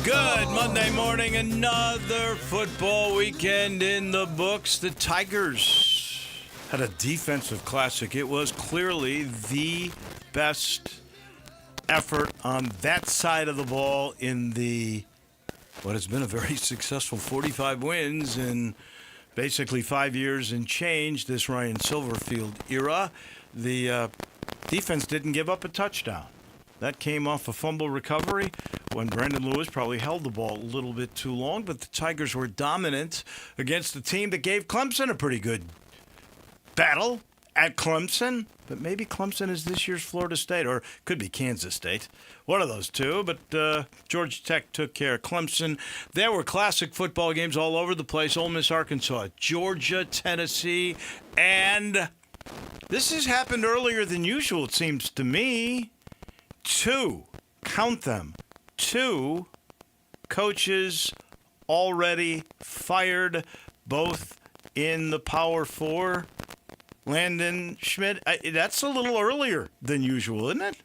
Good Monday morning, another football weekend in the books. The Tigers had a defensive classic. It was clearly the best effort on that side of the ball in what has been a very successful 45 wins in basically 5 years and change, this Ryan Silverfield era. The defense didn't give up a touchdown. That came off a fumble recovery when Brandon Lewis probably held the ball a little bit too long, but the Tigers were dominant against a team that gave Clemson a pretty good battle at Clemson. But maybe Clemson is this year's Florida State, or could be Kansas State. One of those two, but Georgia Tech took care of Clemson. There were classic football games all over the place. Ole Miss, Arkansas, Georgia, Tennessee, and this has happened earlier than usual, it seems to me. Count them, 2 coaches already fired, both in the Power Four. Landon Schmidt, that's a little earlier than usual, isn't it?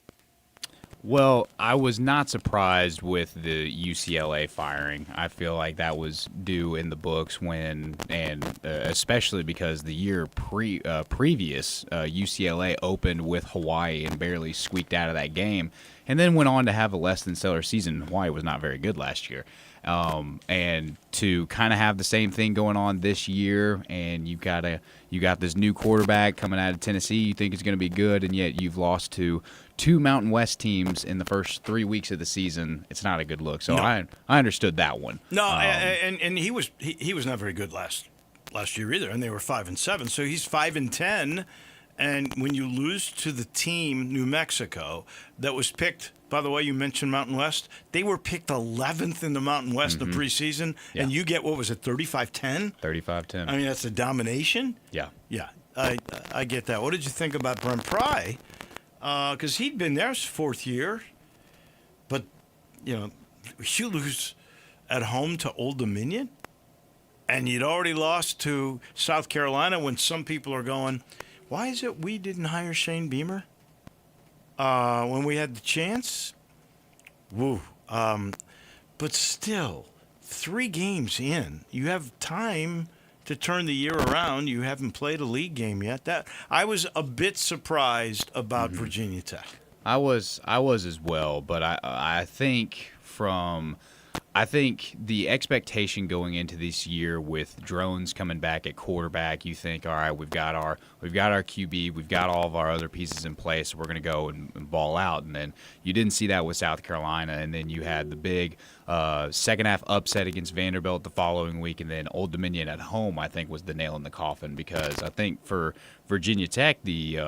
Well, I was not surprised with the UCLA firing. I feel like that was due in the books especially because the year previous, UCLA opened with Hawaii and barely squeaked out of that game, and then went on to have a less than stellar season. Hawaii was not very good last year. And to kind of have the same thing going on this year, and you got this new quarterback coming out of Tennessee, you think it's going to be good, and yet you've lost to 2 Mountain West teams in the first 3 weeks of the season. It's not a good look. So no. I understood that one. No, and he was not very good last year either, and they were 5-7. So he's 5-10. And when you lose to the team, New Mexico, that was picked, by the way, you mentioned Mountain West, they were picked 11th in the Mountain West in the preseason, and you get, 35-10? 35-10. I mean, that's a domination? Yeah. Yeah, I get that. What did you think about Brent Pry? Because he'd been there his 4th year, but, you lose at home to Old Dominion, and you'd already lost to South Carolina when some people are going, why is it we didn't hire Shane Beamer when we had the chance? Woo. But still, 3 games in, you have time to turn the year around. You haven't played a league game yet. I was a bit surprised about Virginia Tech. I was as well, but I think the expectation going into this year with Drones coming back at quarterback, you think, all right, we've got our QB, we've got all of our other pieces in place, so we're going to go and ball out. And then you didn't see that with South Carolina, and then you had the big second half upset against Vanderbilt the following week, and then Old Dominion at home, I think, was the nail in the coffin, because I think for Virginia Tech, the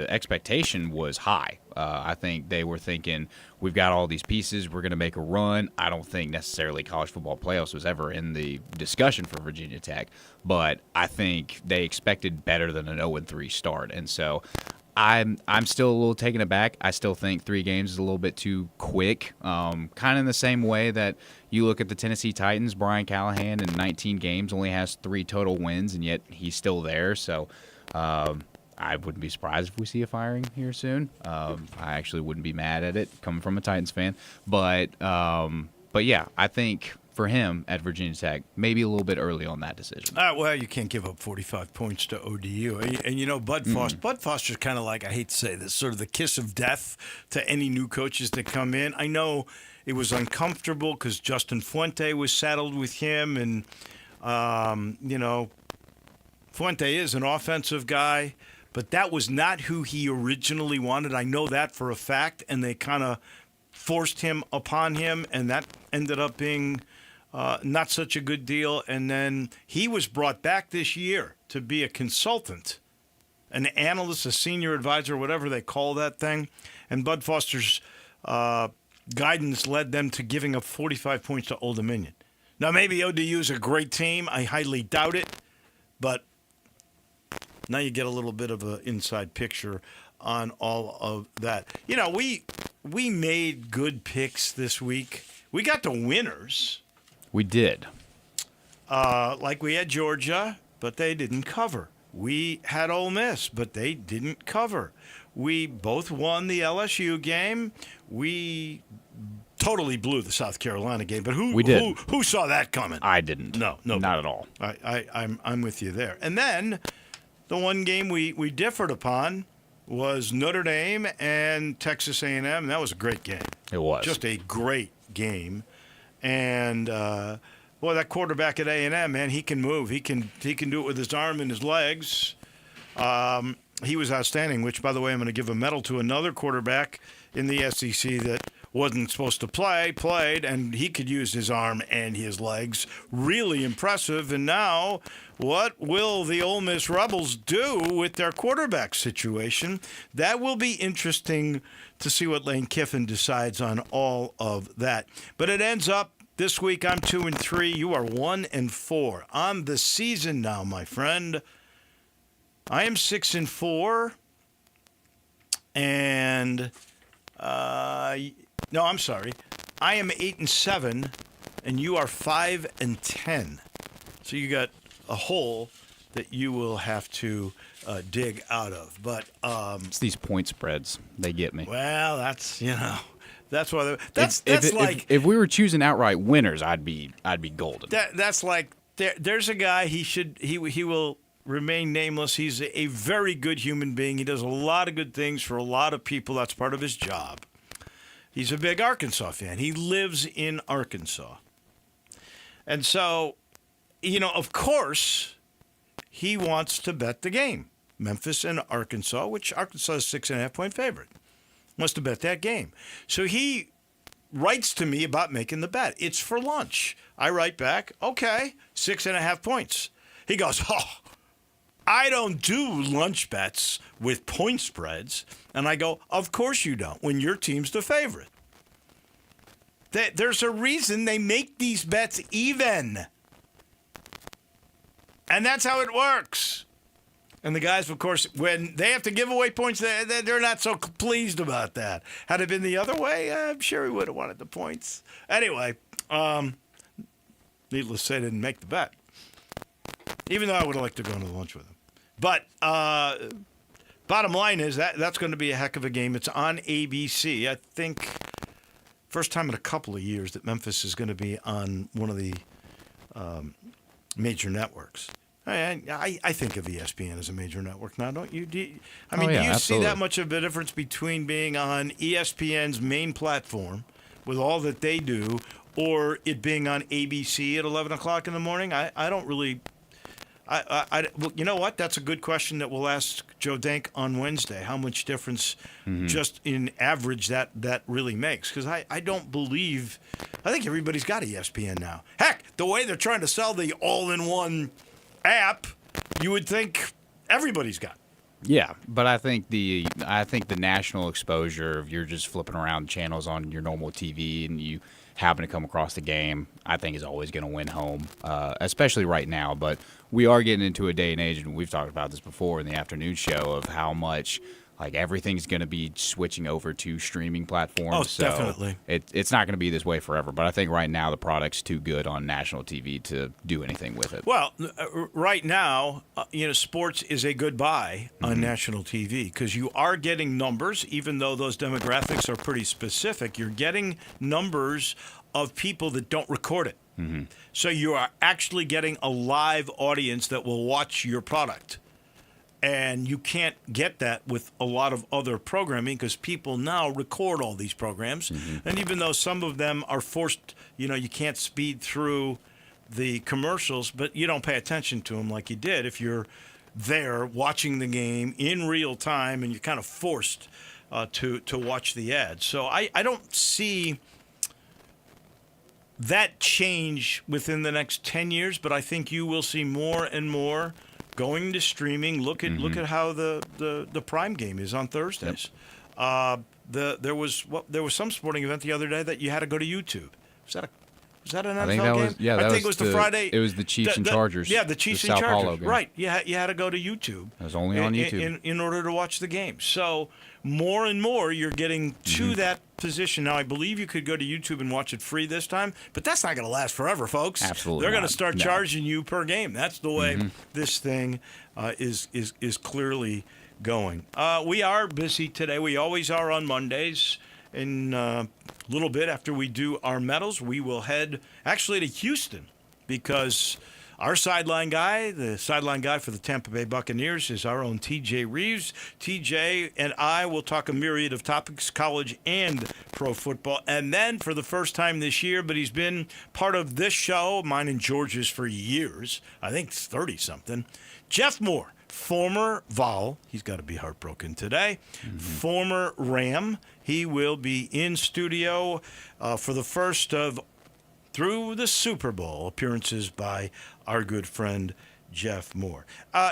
expectation was high. I think they were thinking, we've got all these pieces, we're going to make a run. I don't think necessarily college football playoffs was ever in the discussion for Virginia Tech, but I think they expected better than an 0-3 start. And so I'm still a little taken aback. I still think 3 games is a little bit too quick. Kind of in the same way that you look at the Tennessee Titans, Brian Callahan in 19 games only has 3 total wins, and yet he's still there. So I wouldn't be surprised if we see a firing here soon. I actually wouldn't be mad at it coming from a Titans fan. But yeah, I think for him at Virginia Tech, maybe a little bit early on that decision. Well, you can't give up 45 points to ODU. And Bud Foster. Bud Foster's kind of like, I hate to say this, sort of the kiss of death to any new coaches that come in. I know it was uncomfortable because Justin Fuente was saddled with him. And, Fuente is an offensive guy, but that was not who he originally wanted. I know that for a fact, and they kind of forced him upon him, and that ended up being not such a good deal. And then he was brought back this year to be a consultant, an analyst, a senior advisor, whatever they call that thing. And Bud Foster's guidance led them to giving up 45 points to Old Dominion. Now, maybe ODU is a great team. I highly doubt it, but now you get a little bit of an inside picture on all of that. We made good picks this week. We got the winners. We did. Like we had Georgia, but they didn't cover. We had Ole Miss, but they didn't cover. We both won the LSU game. We totally blew the South Carolina game. But We did. who saw that coming? I didn't. No, not at all. I'm with you there. And then the one game we differed upon was Notre Dame and Texas A&M. And that was a great game. It was just a great game. And boy, that quarterback at A&M, man, he can move. He can do it with his arm and his legs. He was outstanding. Which, by the way, I'm going to give a medal to another quarterback in the SEC that wasn't supposed to played, and he could use his arm and his legs. Really impressive. And now, what will the Ole Miss Rebels do with their quarterback situation? That will be interesting to see what Lane Kiffin decides on all of that. But it ends up this week, I'm 2-3. You are 1-4 on the season now, my friend. I am 6-4, and no, I'm sorry. I am 8-7, and you are 5-10. So you got a hole that you will have to dig out of. But it's these point spreads. They get me. Well, that's why that's like if we were choosing outright winners, I'd be golden. That's like there's a guy he will remain nameless. He's a very good human being. He does a lot of good things for a lot of people. That's part of his job. He's a big Arkansas fan. He lives in Arkansas. And so, of course, he wants to bet the game. Memphis and Arkansas, which Arkansas is 6.5-point favorite. Wants to bet that game. So he writes to me about making the bet. It's for lunch. I write back, okay, 6.5 points. He goes, I don't do lunch bets with point spreads. And I go, of course you don't, when your team's the favorite. There's a reason they make these bets even. And that's how it works. And the guys, of course, when they have to give away points, they're not so pleased about that. Had it been the other way, I'm sure he would have wanted the points. Anyway, needless to say, I didn't make the bet. Even though I would have liked to go to lunch with him. But bottom line is that's going to be a heck of a game. It's on ABC. I think first time in a couple of years that Memphis is going to be on one of the major networks. I think of ESPN as a major network now, don't you? Do you absolutely. See that much of a difference between being on ESPN's main platform with all that they do or it being on ABC at 11 o'clock in the morning? I don't really... well, you know what? That's a good question that we'll ask Joe Dank on Wednesday. How much difference just in average that really makes? Because I don't believe... I think everybody's got ESPN now. Heck, the way they're trying to sell the all-in-one app, you would think everybody's got. Yeah, but I think the national exposure of you're just flipping around channels on your normal TV and you happen to come across the game, I think is always going to win home, especially right now. But we are getting into a day and age, and we've talked about this before in the afternoon show, of how much everything's going to be switching over to streaming platforms. Oh, so definitely. It's not going to be this way forever. But I think right now the product's too good on national TV to do anything with it. Well, right now, sports is a good buy on national TV because you are getting numbers, even though those demographics are pretty specific. You're getting numbers of people that don't record it. So you are actually getting a live audience that will watch your product. And you can't get that with a lot of other programming because people now record all these programs. And even though some of them are forced, you can't speed through the commercials, but you don't pay attention to them like you did if you're there watching the game in real time and you're kind of forced to watch the ads. So I don't see that change within the next 10 years, but I think you will see more and more going to streaming. Look at how the Prime game is on Thursdays. Yep. There was some sporting event the other day that you had to go to YouTube. Was that an NFL game? I think it was the Friday. It was the Chiefs and Chargers. Yeah, the Chiefs and Chargers. Right. You had to go to YouTube. It was only on YouTube in order to watch the game. So more and more you're getting to that position. Now I believe you could go to YouTube and watch it free this time, but that's not going to last forever, folks. Absolutely, they're going to start charging you per game. That's the way this thing is clearly going. We are busy today. We always are on Mondays. in a little bit after we do our medals, we will head actually to Houston because our sideline guy, the sideline guy for the Tampa Bay Buccaneers, is our own TJ Reeves. TJ and I will talk a myriad of topics, college and pro football. And then for the first time this year, but he's been part of this show, mine and George's, for years, I think 30-something, Jeff Moore. Former Vol, he's got to be heartbroken today. Former Ram, he will be in studio for the first of through the Super Bowl appearances by our good friend Jeff Moore.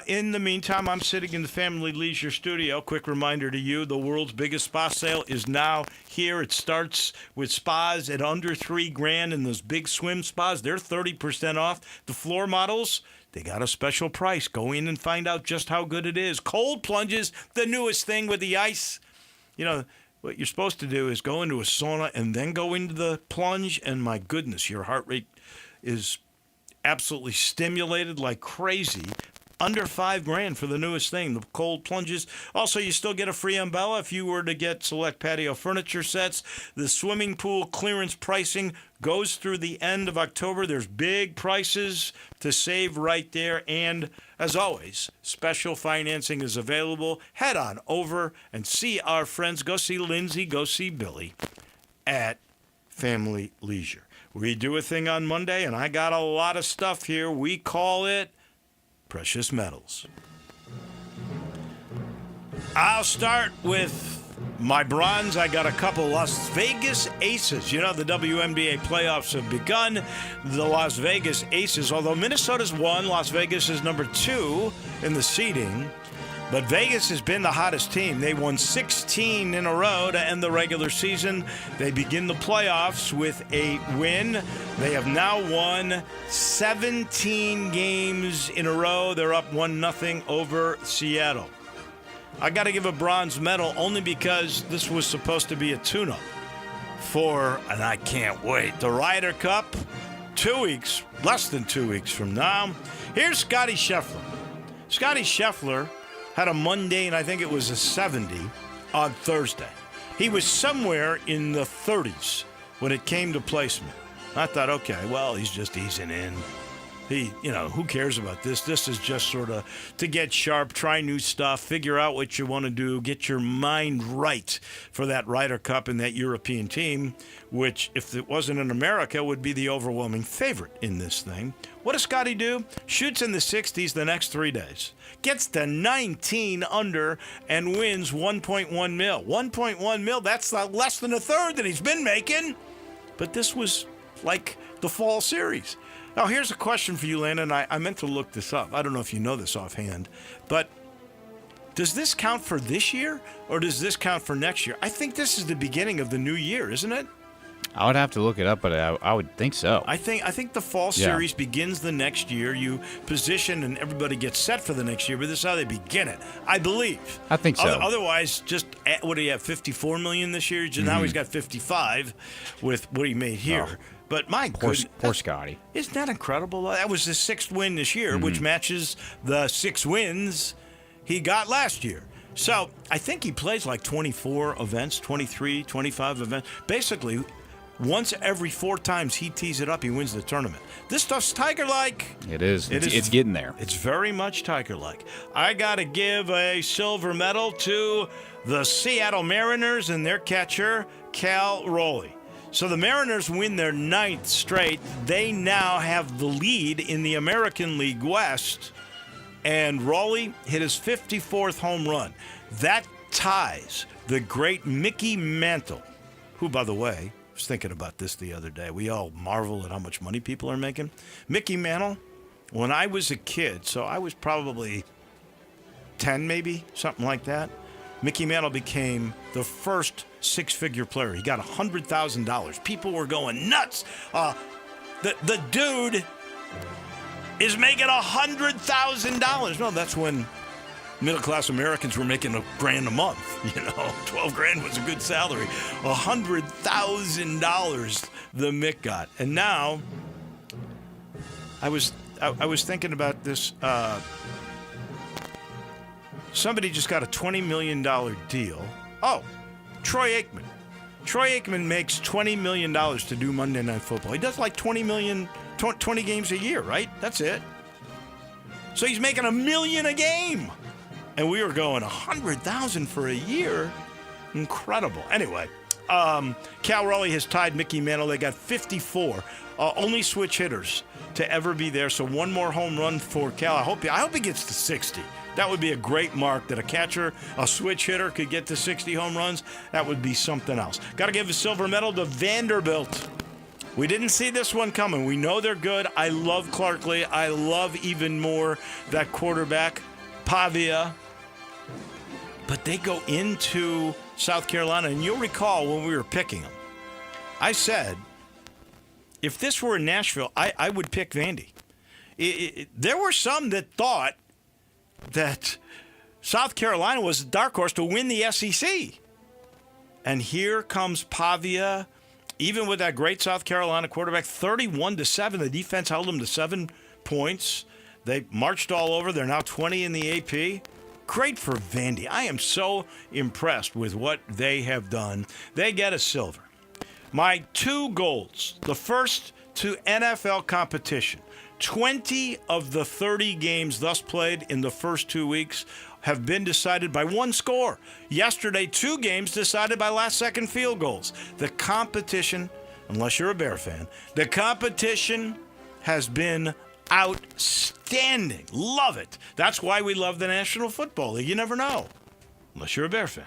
In the meantime, I'm sitting in the Family Leisure studio. Quick reminder to you, the world's biggest spa sale is now here. It starts with spas at under $3,000 in those big swim spas. They're 30% off. The floor models, they got a special price. Go in and find out just how good it is. Cold plunges, the newest thing with the ice. You know, what you're supposed to do is go into a sauna and then go into the plunge, and my goodness, your heart rate is absolutely stimulated like crazy. Under $5,000 for the newest thing, the cold plunges. Also, you still get a free umbrella if you were to get select patio furniture sets. The swimming pool clearance pricing goes through the end of October. There's big prices to save right there. And as always, special financing is available. Head on over and see our friends. Go see Lindsay, go see Billy at Family Leisure. We do a thing on Monday, and I got a lot of stuff here. We call it Precious Metals. I'll start with my bronze. I got a couple Las Vegas Aces. You know, the WNBA playoffs have begun. The Las Vegas Aces, although Minnesota's won, Las Vegas is number 2 in the seeding. But Vegas has been the hottest team. They won 16 in a row to end the regular season. They begin the playoffs with a win. They have now won 17 games in a row. They're up 1-0 over Seattle. I got to give a bronze medal only because this was supposed to be a tune-up for, and I can't wait, the Ryder Cup, 2 weeks, less than 2 weeks from now. Here's Scotty Scheffler. Scotty Scheffler had a Monday, and I think it was a 70 on Thursday. He was somewhere in the 30s when it came to placement. I thought, okay, well, he's just easing in. Who cares about this? This is just sort of to get sharp, try new stuff, figure out what you want to do, get your mind right for that Ryder Cup and that European team, which, if it wasn't in America, would be the overwhelming favorite in this thing. What does Scotty do? Shoots in the 60s the next 3 days. Gets to 19 under and wins 1.1 mil. 1.1 mil, that's less than a third that he's been making. But this was like the fall series. Now, here's a question for you, Landon. I meant to look this up. I don't know if you know this offhand. But does this count for this year or does this count for next year? I think this is the beginning of the new year, isn't it? I would have to look it up, but I would think so. I think the fall series begins the next year. You position and everybody gets set for the next year, but this is how they begin it, I believe. I think so. Otherwise, just what do you have, $54 million this year? Now he's got 55 with what he made here. Oh. But my goodness. Poor Scotty. Isn't that incredible? That was his 6th win this year, which matches the 6 wins he got last year. So I think he plays like 24 events, 23, 25 events. Basically, once every 4 times he tees it up, he wins the tournament. This stuff's Tiger-like. It is. It's getting there. It's very much Tiger-like. I got to give a silver medal to the Seattle Mariners and their catcher, Cal Raleigh. So the Mariners win their 9th straight. They now have the lead in the American League West. And Raleigh hit his 54th home run. That ties the great Mickey Mantle, who, by the way, I was thinking about this the other day. We all marvel at how much money people are making. Mickey Mantle, when I was a kid, so I was probably 10 maybe, something like that, Mickey Mantle became the first 6-figure player. He got $100,000. People were going nuts. The dude is making $100,000. No, that's when middle-class Americans were making $1,000 a month. $12,000 was a good salary. $100,000 the Mick got. And now, I was thinking about this. Somebody just got a $20 million deal. Oh, Troy Aikman. Troy Aikman makes $20 million to do Monday Night Football. He does like 20 games a year, right? That's it. So he's making $1 million a game. And we were going $100,000 for a year. Incredible. Anyway, Cal Raleigh has tied Mickey Mantle. They got 54. Only switch hitters to ever be there. So one more home run for Cal. I hope he gets to 60. That would be a great mark that a catcher, a switch hitter, could get to 60 home runs. That would be something else. Got to give a silver medal to Vanderbilt. We didn't see this one coming. We know they're good. I love Clarkley. I love even more that quarterback, Pavia. But they go into South Carolina, and you'll recall when we were picking them, I said, if this were in Nashville, I would pick Vandy. There were some that thought that South Carolina was a dark horse to win the SEC. And here comes Pavia, even with that great South Carolina quarterback, 31-7. The defense held them to 7 points. They marched all over. They're now 20 in the AP. Great for Vandy. I am so impressed with what they have done. They get a silver. My 2 goals, the first to NFL competition. 20 of the 30 games thus played in the first 2 weeks have been decided by one score. Yesterday, 2 games decided by last-second field goals. The competition, unless you're a Bear fan, the competition has been outstanding. Love it. That's why we love the National Football League. You never know, unless you're a Bear fan.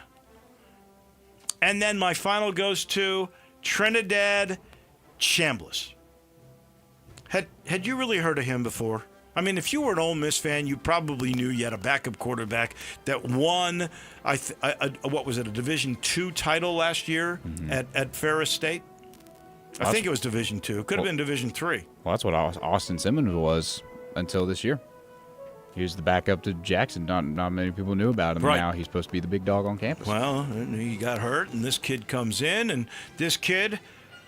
And then my final goes to Trinidad Chambliss. Had you really heard of him before? I mean, if you were an Ole Miss fan, you probably knew you had a backup quarterback that won, what was it, a Division II title last year at Ferris State? I think it was Division II. It could have been Division III. Well, that's what Austin Simmons was until this year. He was the backup to Jackson. Not many people knew about him. Right. Now he's supposed to be the big dog on campus. Well, he got hurt, and this kid comes in, and this kid,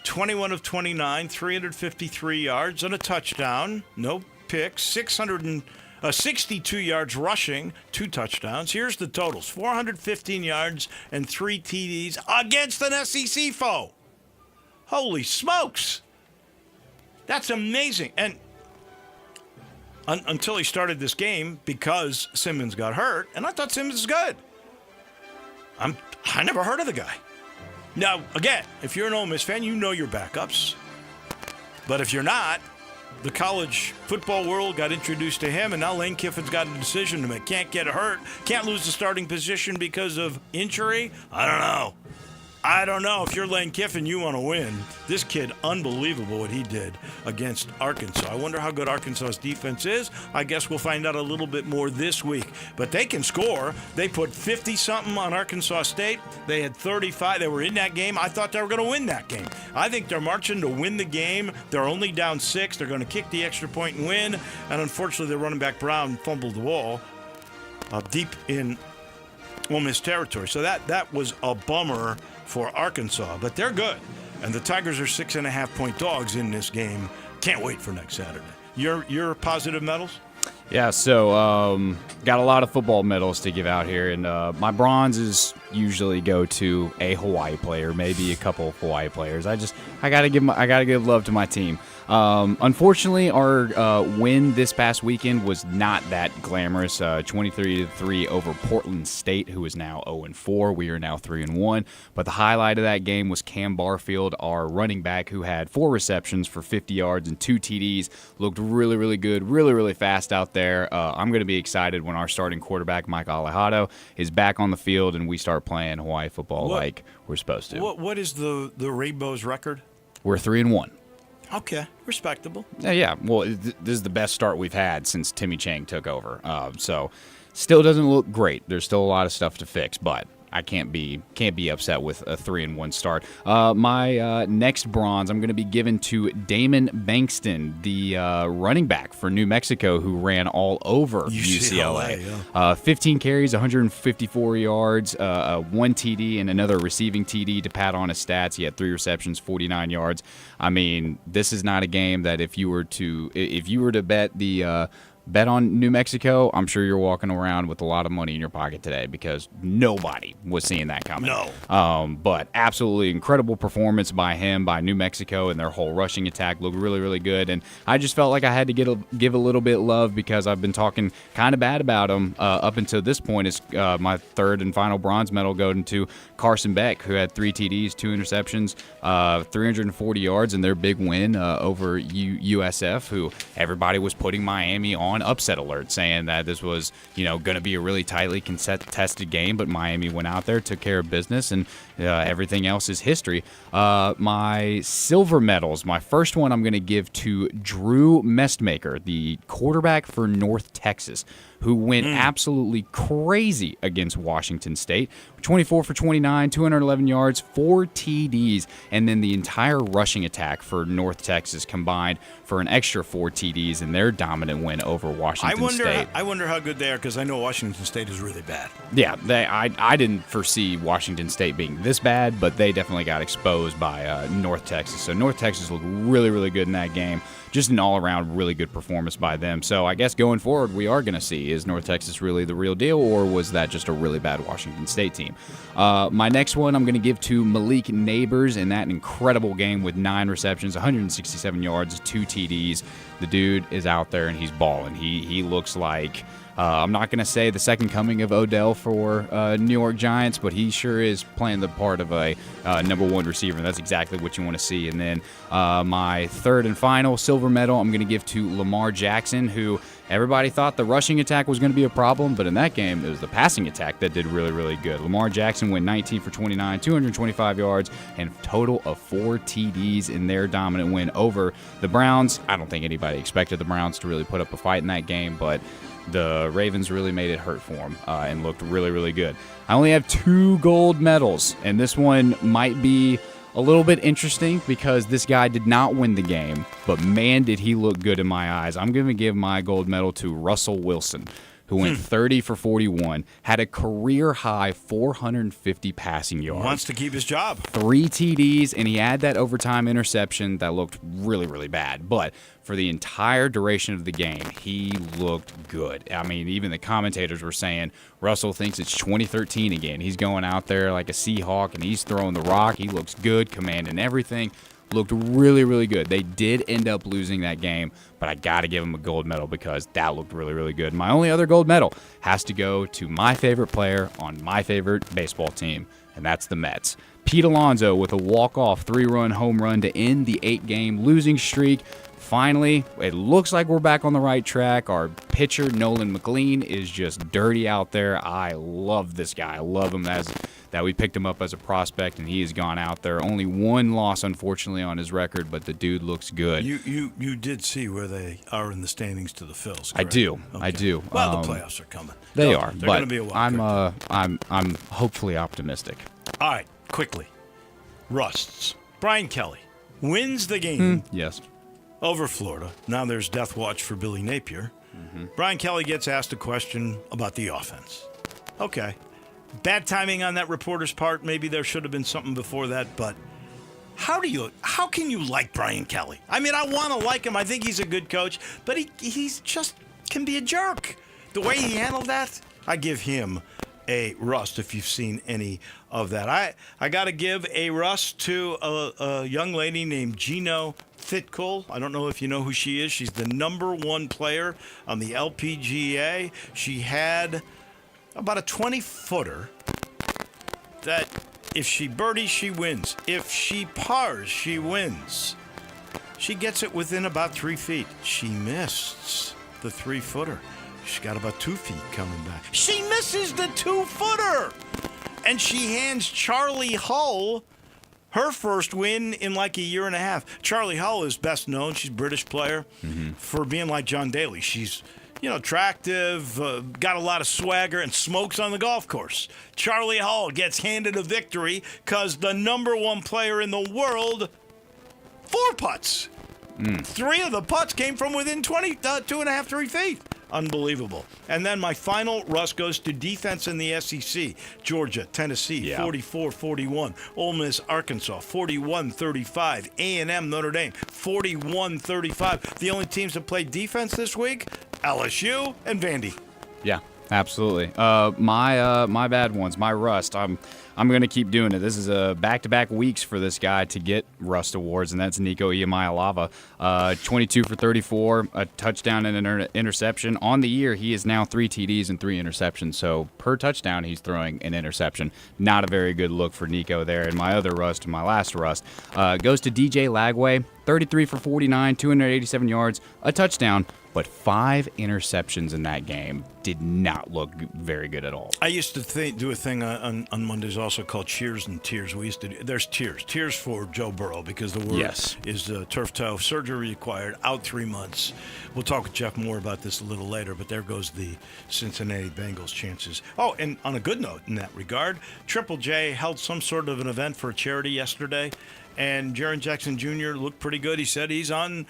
21 of 29, 353 yards and a touchdown, no picks, 662 yards rushing, 2 touchdowns. Here's the totals: 415 yards and 3 TDs against an SEC foe. Holy smokes! That's amazing. And until he started this game, because Simmons got hurt, and I thought Simmons was good. I never heard of the guy. Now, again, if you're an Ole Miss fan, you know your backups. But if you're not, the college football world got introduced to him, and now Lane Kiffin's got a decision to make. Can't get hurt, can't lose the starting position because of injury. I don't know. If you're Lane Kiffin, you want to win. This kid, unbelievable what he did against Arkansas. I wonder how good Arkansas's defense is. I guess we'll find out a little bit more this week. But they can score. They put 50-something on Arkansas State. They had 35. They were in that game. I thought they were going to win that game. I think they're marching to win the game. They're only down 6. They're going to kick the extra point and win. And unfortunately, their running back Brown fumbled the ball deep in Ole Miss territory. So that was a bummer for Arkansas, but they're good. And the Tigers are 6.5-point dogs in this game. Can't wait for next Saturday. Your positive medals? Yeah, so got a lot of football medals to give out here, and my bronzes usually go to a Hawaii player, maybe a couple of Hawaii players. I gotta give love to my team. Unfortunately, our win this past weekend was not that glamorous. 23-3 over Portland State, who is now 0-4. We are now 3-1. But the highlight of that game was Cam Barfield, our running back, who had 4 receptions for 50 yards and 2 TDs. Looked really, really good, really, really fast out there. I'm going to be excited when our starting quarterback, Mike Alejado, is back on the field and we start playing Hawaii football like we're supposed to. What is the Rainbows record? We're 3-1. Okay, respectable. Yeah. Well, this is the best start we've had since Timmy Chang took over. So, still doesn't look great. There's still a lot of stuff to fix, but I can't be upset with a 3-1 start. My next bronze I'm going to be given to Damon Bankston, the running back for New Mexico, who ran all over UCLA. Yeah. 15 carries, 154 yards, 1 TD, and another receiving TD to pad on his stats. He had 3 receptions, 49 yards. I mean, this is not a game that if you were to bet the bet on New Mexico, I'm sure you're walking around with a lot of money in your pocket today because nobody was seeing that coming. No. But absolutely incredible performance by him, by New Mexico, and their whole rushing attack looked really, really good. And I just felt like I had to give a little bit love because I've been talking kind of bad about him up until this point. It's my third and final bronze medal going to Carson Beck, who had 3 TDs, 2 interceptions, 340 yards in their big win over USF, who everybody was putting Miami on upset alert, saying that this was, going to be a really tightly contested game, but Miami went out there, took care of business, and everything else is history. My silver medals, my first one I'm going to give to Drew Mestmaker, the quarterback for North Texas, who went absolutely crazy against Washington State. 24 for 29, 211 yards, 4 TDs, and then the entire rushing attack for North Texas combined for an extra 4 TDs in their dominant win over Washington State. I wonder how good they are because I know Washington State is really bad. Yeah, I didn't foresee Washington State being this bad, but they definitely got exposed by North Texas. So North Texas looked really, really good in that game. Just an all-around really good performance by them. So I guess going forward, we are going to see, is North Texas really the real deal, or was that just a really bad Washington State team? My next one I'm going to give to Malik Neighbors in that incredible game with 9 receptions, 167 yards, 2 TDs. The dude is out there, and he's balling. He looks like... I'm not going to say the second coming of Odell for New York Giants, but he sure is playing the part of a number 1 receiver, and that's exactly what you want to see. And then my third and final silver medal I'm going to give to Lamar Jackson, who everybody thought the rushing attack was going to be a problem, but in that game, it was the passing attack that did really, really good. Lamar Jackson went 19 for 29, 225 yards, and a total of 4 TDs in their dominant win over the Browns. I don't think anybody expected the Browns to really put up a fight in that game, but the Ravens really made it hurt for them and looked really, really good. I only have 2 gold medals, and this one might be a little bit interesting because this guy did not win the game, but man, did he look good in my eyes. I'm going to give my gold medal to Russell Wilson, who went 30 for 41, had a career-high 450 passing yards. Wants to keep his job. 3 TDs, and he had that overtime interception that looked really, really bad. But for the entire duration of the game, he looked good. I mean, even the commentators were saying Russell thinks it's 2013 again. He's going out there like a Seahawk, and he's throwing the rock. He looks good, commanding everything. Looked really, really good. They did end up losing that game, but I got to give him a gold medal because that looked really, really good. My only other gold medal has to go to my favorite player on my favorite baseball team, and that's the Mets. Pete Alonso with a walk-off 3-run home run to end the 8-game losing streak. Finally, it looks like we're back on the right track. Our pitcher, Nolan McLean, is just dirty out there. I love this guy. I love him that we picked him up as a prospect, and he has gone out there. Only 1 loss, unfortunately, on his record, but the dude looks good. You did see where they are in the standings to the Phils, correct? I do. Okay. I do. Well, the playoffs are coming. They are, They're but going to be a wild card. I'm hopefully optimistic. All right, quickly. Rusts. Brian Kelly wins the game. Yes. Over Florida. Now there's death watch for Billy Napier. Brian Kelly gets asked a question about the offense. Okay. Bad timing on that reporter's part. Maybe there should have been something before that, but how can you like Brian Kelly? I mean, I want to like him. I think he's a good coach, but he's just can be a jerk. The way he handled that, I give him a rust if you've seen any of that. I got to give a rust to a young lady named Gino Thitkul. I don't know if you know who she is. She's the number 1 player on the LPGA. She had about a 20-footer that if she birdies, she wins. If she pars, she wins. She gets it within about 3 feet. She missed the 3-footer. She's got about 2 feet coming back. She misses the 2-footer! And she hands Charlie Hull her first win in like a year and a half. Charlie Hull is best known, she's a British player, for being like John Daly. She's, attractive, got a lot of swagger, and smokes on the golf course. Charlie Hull gets handed a victory because the number 1 player in the world, 4 putts. 3 of the putts came from within 2.5, 3 feet. Unbelievable. And then my final rust goes to defense in the SEC. Georgia, Tennessee, 44-41. Ole Miss, Arkansas, 41-35. A&M, Notre Dame, 41-35. The only teams that played defense this week, LSU, and Vandy. Yeah, absolutely. My bad ones, my rust. I'm going to keep doing it. This is a back-to-back weeks for this guy to get Rust Awards, and that's Nico Iamaleava. 22 for 34, a touchdown and an interception. On the year, he is now 3 TDs and 3 interceptions. So per touchdown, he's throwing an interception. Not a very good look for Nico there. And my other rust, my last rust, goes to DJ Lagway. 33 for 49, 287 yards, a touchdown, but 5 interceptions in that game. Did not look very good at all. I used to do a thing on Mondays also called Cheers and Tears. There's tears for Joe Burrow because the word is turf toe, surgery required, out 3 months. We'll talk with Jeff more about this a little later, but there goes the Cincinnati Bengals chances. Oh, and on a good note in that regard, Triple J held some sort of an event for a charity yesterday, and Jaren Jackson Jr. looked pretty good. He said he's on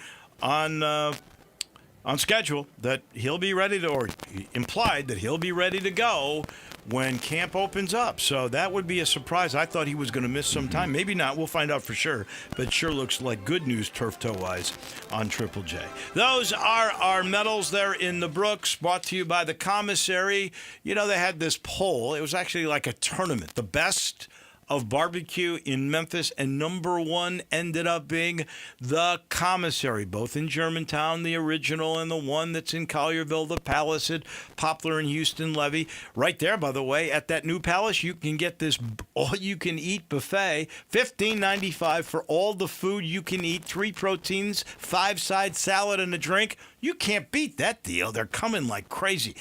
schedule, that he'll be ready to, or he implied that he'll be ready to go when camp opens up. So that would be a surprise. I thought he was going to miss some time. Maybe not. We'll find out for sure. But it sure looks like good news turf toe-wise on Triple J. Those are our medals there in the Brooks, brought to you by the commissary. You know, they had this poll. It was actually like a tournament. The best of barbecue in Memphis, and number 1 ended up being the commissary, both in Germantown, the original, and the one that's in Collierville, the Palace at Poplar and Houston Levy. Right there, by the way, at that new Palace, you can get this all-you-can-eat buffet, $15.95 for all the food you can eat, 3 proteins, 5-side salad, and a drink. You can't beat that deal. They're coming like crazy.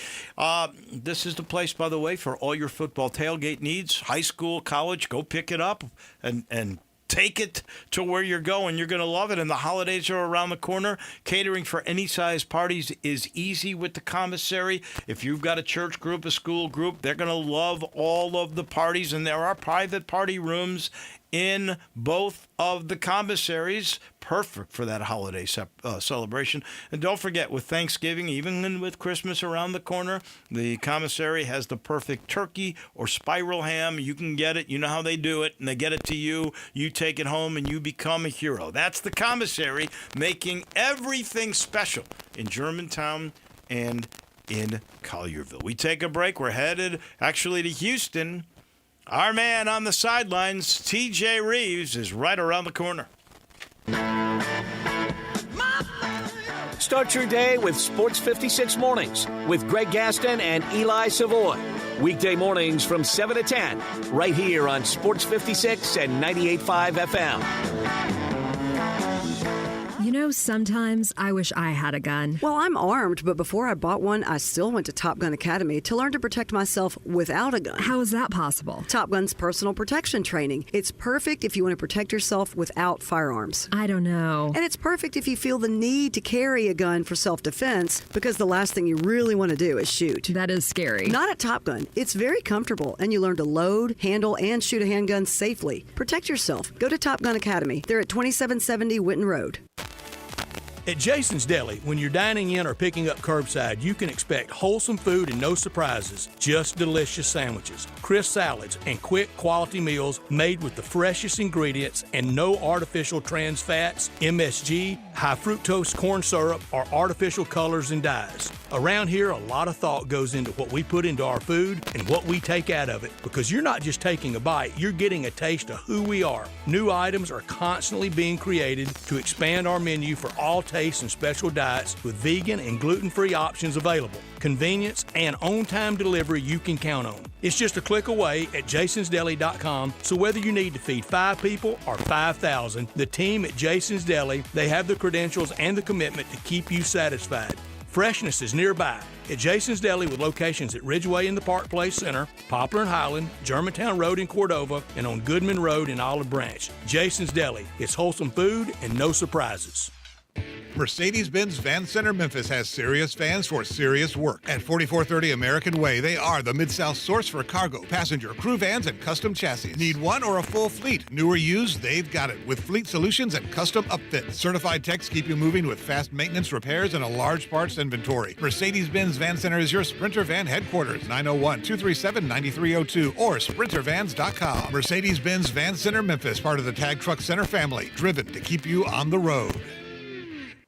This is the place, by the way, for all your football tailgate needs. High school, college, go pick it up and take it to where you're going. You're going to love it. And the holidays are around the corner. Catering for any size parties is easy with the commissary. If you've got a church group, a school group, they're going to love all of the parties. And there are private party rooms in both of the commissaries. Perfect for that holiday celebration. And don't forget, with Thanksgiving, even with Christmas around the corner, the commissary has the perfect turkey or spiral ham. You can get it. You know how they do it. And they get it to you. You take it home and you become a hero. That's the commissary, making everything special in Germantown and in Collierville. We take a break. We're headed actually to Houston. Our man on the sidelines, TJ Reeves, is right around the corner. Start your day with Sports 56 Mornings with Greg Gaston and Eli Savoy. Weekday mornings from 7 to 10, right here on Sports 56 and 98.5 FM. You know, sometimes I wish I had a gun. Well, I'm armed, but before I bought one, I still went to Top Gun Academy to learn to protect myself without a gun. How is that possible? Top Gun's personal protection training. It's perfect if you want to protect yourself without firearms. I don't know. And it's perfect if you feel the need to carry a gun for self-defense, because the last thing you really want to do is shoot. That is scary. Not at Top Gun. It's very comfortable, and you learn to load, handle, and shoot a handgun safely. Protect yourself. Go to Top Gun Academy. They're at 2770 Winton Road. At Jason's Deli, when you're dining in or picking up curbside, you can expect wholesome food and no surprises, just delicious sandwiches, crisp salads, and quick quality meals made with the freshest ingredients and no artificial trans fats, MSG, high fructose corn syrup, or artificial colors and dyes. Around here, a lot of thought goes into what we put into our food and what we take out of it, because you're not just taking a bite, you're getting a taste of who we are. New items are constantly being created to expand our menu for all tastes and special diets, with vegan and gluten-free options available. Convenience and on-time delivery you can count on. It's just a click away at jasonsdeli.com, so whether you need to feed 5 people or 5,000, the team at Jason's Deli, they have the credentials and the commitment to keep you satisfied. Freshness is nearby at Jason's Deli, with locations at Ridgeway in the Park Place Center, Poplar and Highland, Germantown Road in Cordova, and on Goodman Road in Olive Branch. Jason's Deli. It's wholesome food and no surprises. Mercedes-Benz Van Center Memphis has serious vans for serious work. At 4430 American Way, they are the Mid-South source for cargo, passenger, crew vans, and custom chassis. Need one or a full fleet? New or used, they've got it with fleet solutions and custom upfits. Certified techs keep you moving with fast maintenance, repairs, and a large parts inventory. Mercedes-Benz Van Center is your Sprinter Van headquarters, 901-237-9302 or sprintervans.com. Mercedes-Benz Van Center Memphis, part of the Tag Truck Center family, driven to keep you on the road.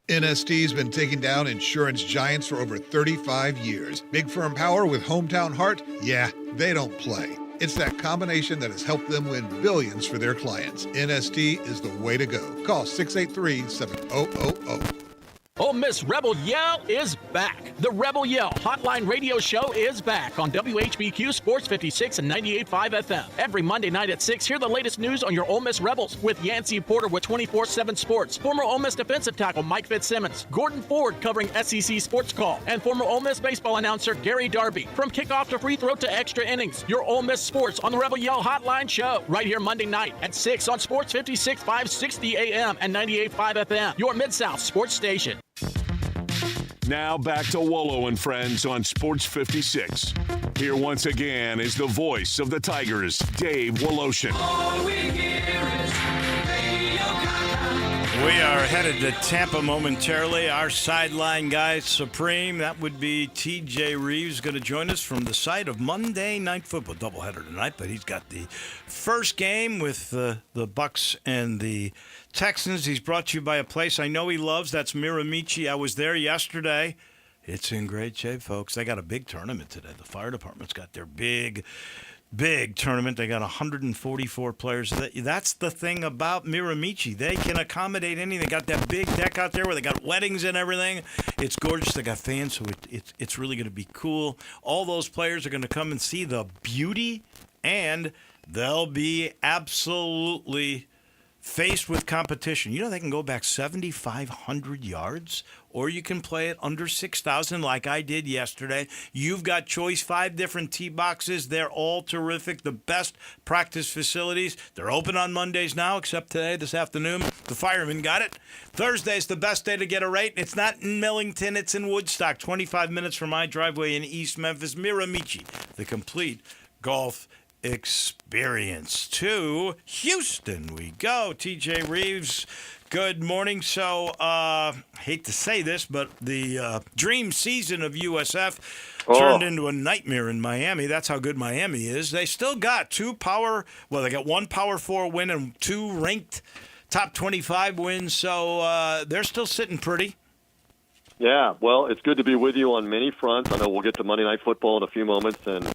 NST's been taking down insurance giants for over 35 years. Big firm power with hometown heart? Yeah, they don't play. It's that combination that has helped them win billions for their clients. NST is the way to go. Call 683-7000. Ole Miss Rebel Yell is back. The Rebel Yell Hotline Radio Show is back on WHBQ Sports 56 and 98.5 FM. Every Monday night at 6, hear the latest news on your Ole Miss Rebels with Yancey Porter with 24/7 Sports, former Ole Miss defensive tackle Mike Fitzsimmons, Gordon Ford covering SEC Sports Call, and former Ole Miss baseball announcer Gary Darby. From kickoff to free throw to extra innings, your Ole Miss Sports on the Rebel Yell Hotline Show. Right here Monday night at 6 on Sports 56, 560 AM and 98.5 FM. Your Mid-South Sports Station. Now back to Wolo and Friends on Sports 56. Here once again is the voice of the Tigers, Dave Woloshin. We are headed to Tampa momentarily. Our sideline guy supreme, that would be TJ Reeves, going to join us from the site of Monday Night Football. Doubleheader tonight, but he's got the first game with the Bucks and the Texans. He's brought to you by a place I know he loves. That's Miramichi. I was there yesterday. It's in great shape, folks. They got a big tournament today. The fire department's got their big tournament. They got 144 players. That's the thing about Miramichi. They can accommodate anything. They got that big deck out there where they got weddings and everything. It's gorgeous. They got fans, so it's really going to be cool. All those players are going to come and see the beauty, and they'll be absolutely faced with competition. You know, they can go back 7,500 yards, or you can play it under 6,000 like I did yesterday. You've got choice, 5 different tee boxes. They're all terrific. The best practice facilities. They're open on Mondays now, except today, this afternoon. The firemen got it. Thursday's the best day to get a rate. It's not in Millington. It's in Woodstock, 25 minutes from my driveway in East Memphis. Miramichi, the complete golf experience. To Houston we go. TJ Reeves, good morning. So, hate to say this, but the dream season of USF turned into a nightmare in Miami. That's how good Miami is. They still got they got 1 Power 4 win and 2 ranked top 25 wins, so they're still sitting pretty. Yeah, well, it's good to be with you on many fronts. I know we'll get to Monday Night Football in a few moments, and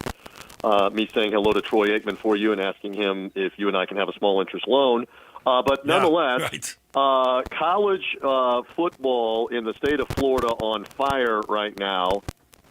me saying hello to Troy Aikman for you and asking him if you and I can have a small interest loan. But nonetheless, college football in the state of Florida on fire right now.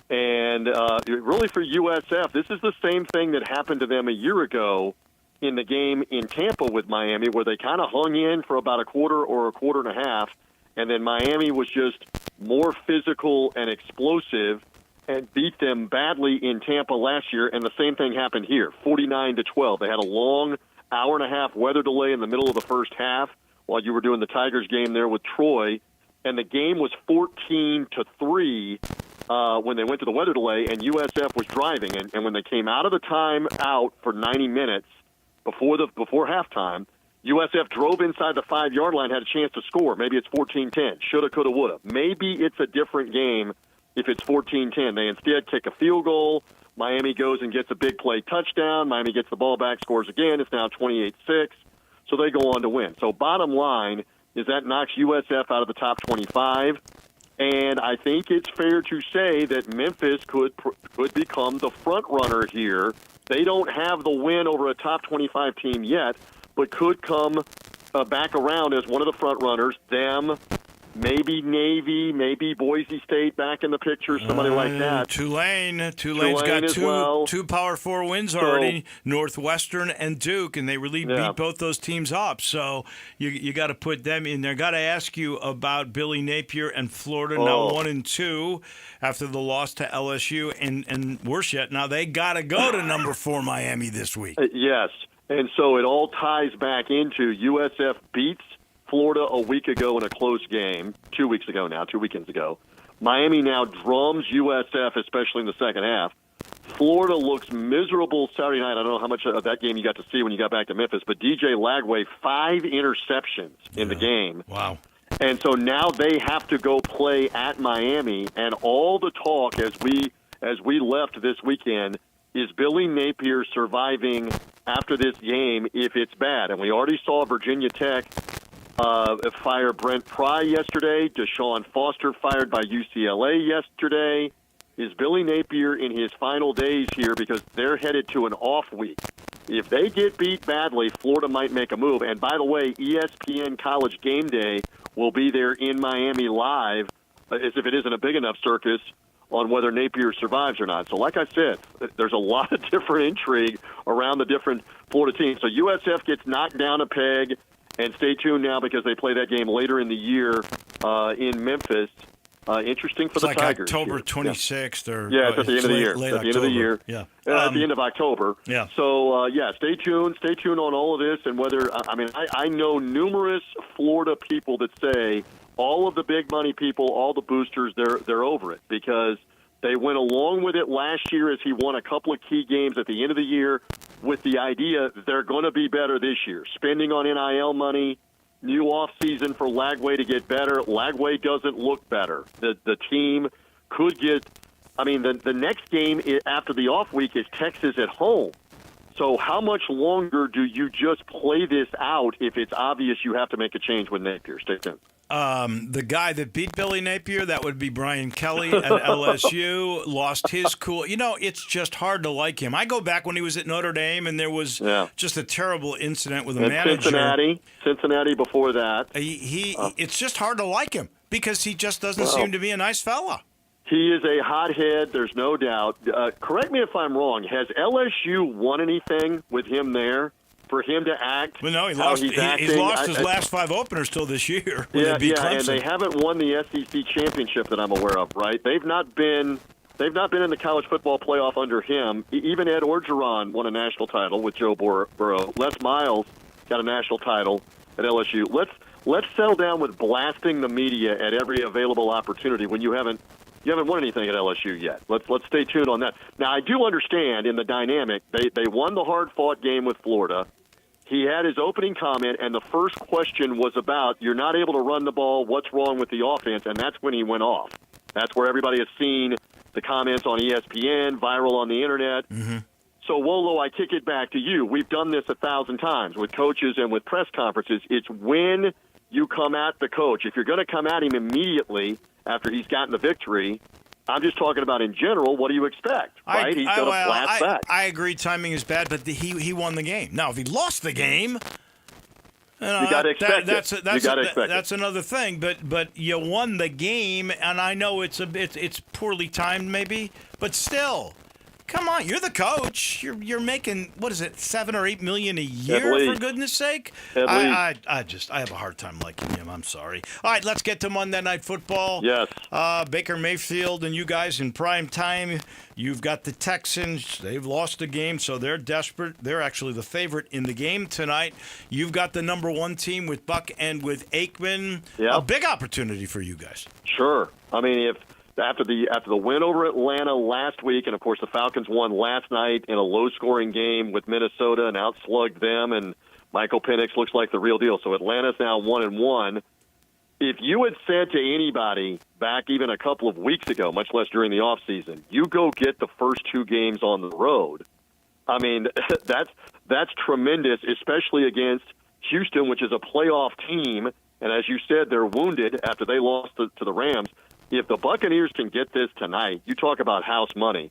And really for USF, this is the same thing that happened to them a year ago in the game in Tampa with Miami, where they kind of hung in for about a quarter or a quarter and a half, and then Miami was just more physical and explosive and beat them badly in Tampa last year, and the same thing happened here, 49-12. They had a long hour-and-a-half weather delay in the middle of the first half while you were doing the Tigers game there with Troy, and the game was 14-3 when they went to the weather delay, and USF was driving. And when they came out of the timeout for 90 minutes before halftime, USF drove inside the 5-yard line, had a chance to score. Maybe it's 14-10. Shoulda, coulda, woulda. Maybe it's a different game if it's 14-10. They instead kick a field goal. Miami goes and gets a big play touchdown. Miami gets the ball back, scores again. It's now 28-6. So they go on to win. So bottom line is that knocks USF out of the top 25. And I think it's fair to say that Memphis could become the front runner here. They don't have the win over a top 25 team yet, but could come back around as one of the front runners. Them, maybe Navy, maybe Boise State back in the picture, somebody like that. Tulane's got two Power 4 wins already, Northwestern and Duke, and they really beat both those teams up. So you got to put them in there. Got to ask you about Billy Napier and Florida, now 1-2 after the loss to LSU, and worse yet, now they got to go to number 4 Miami this week. Yes, and so it all ties back into USF beats Florida a week ago in a close game, 2 weekends ago. Miami now drums USF, especially in the second half. Florida looks miserable Saturday night. I don't know how much of that game you got to see when you got back to Memphis, but DJ Lagway, 5 interceptions in the game. Wow. And so now they have to go play at Miami, and all the talk as we left this weekend is Billy Napier surviving after this game if it's bad. And we already saw Virginia Tech fire Brent Pry yesterday. Deshaun Foster fired by UCLA yesterday. Is Billy Napier in his final days here because they're headed to an off week? If they get beat badly, Florida might make a move. And by the way, ESPN College Game Day will be there in Miami live, as if it isn't a big enough circus, on whether Napier survives or not. So like I said, there's a lot of different intrigue around the different Florida teams. So USF gets knocked down a peg, and stay tuned now because they play that game later in the year in Memphis. Interesting for it's the like Tigers. October here. 26th or it's at the end of the year. Late at the end of the year. Yeah. At the end of October. Yeah. So stay tuned. Stay tuned on all of this and whether I know numerous Florida people that say all of the big money people, all the boosters, they're over it because they went along with it last year as he won a couple of key games at the end of the year with the idea they're going to be better this year. Spending on NIL money. New offseason for Lagway to get better. Lagway doesn't look better. The team could get – the next game after the off week is Texas at home. So how much longer do you just play this out if it's obvious you have to make a change with Napier? Stay tuned. The guy that beat Billy Napier, that would be Brian Kelly at LSU, lost his cool. It's just hard to like him. I go back when he was at Notre Dame, and there was just a terrible incident with a manager. Cincinnati before that. It's just hard to like him because he just doesn't seem to be a nice fella. He is a hothead, there's no doubt. Correct me if I'm wrong. Has LSU won anything with him there? For him to act, well, no, he lost. He's lost his last 5 openers till this year. And they haven't won the SEC championship that I'm aware of. Right? They've not been in the college football playoff under him. Even Ed Orgeron won a national title with Joe Burrow. Les Miles got a national title at LSU. Let's settle down with blasting the media at every available opportunity when you haven't won anything at LSU yet. Let's stay tuned on that. Now I do understand in the dynamic they won the hard-fought game with Florida. He had his opening comment, and the first question was about, you're not able to run the ball, what's wrong with the offense? And that's when he went off. That's where everybody has seen the comments on ESPN, viral on the Internet. Mm-hmm. So, Wolo, I kick it back to you. We've done this 1,000 times with coaches and with press conferences. It's when you come at the coach. If you're going to come at him immediately after he's gotten the victory, I'm just talking about in general, what do you expect, right? He's going to blast back. I agree timing is bad, but he won the game. Now, if he lost the game, you got to expect it. That's another thing, but you won the game, and I know it's poorly timed maybe, but still. Come on, you're the coach. You're making, what is it, $7 or $8 million a year, for goodness sake? I have a hard time liking him. I'm sorry. All right, let's get to Monday Night Football. Yes. Baker Mayfield and you guys in prime time. You've got the Texans. They've lost a game, so they're desperate. They're actually the favorite in the game tonight. You've got the number 1 team with Buck and with Aikman. Yep. A big opportunity for you guys. Sure. I mean, after the win over Atlanta last week, and of course the Falcons won last night in a low-scoring game with Minnesota and outslugged them, and Michael Penix looks like the real deal. So Atlanta's now 1-1. If you had said to anybody back even a couple of weeks ago, much less during the offseason, you go get the first 2 games on the road, I mean, that's tremendous, especially against Houston, which is a playoff team. And as you said, they're wounded after they lost to the Rams. If the Buccaneers can get this tonight, you talk about house money.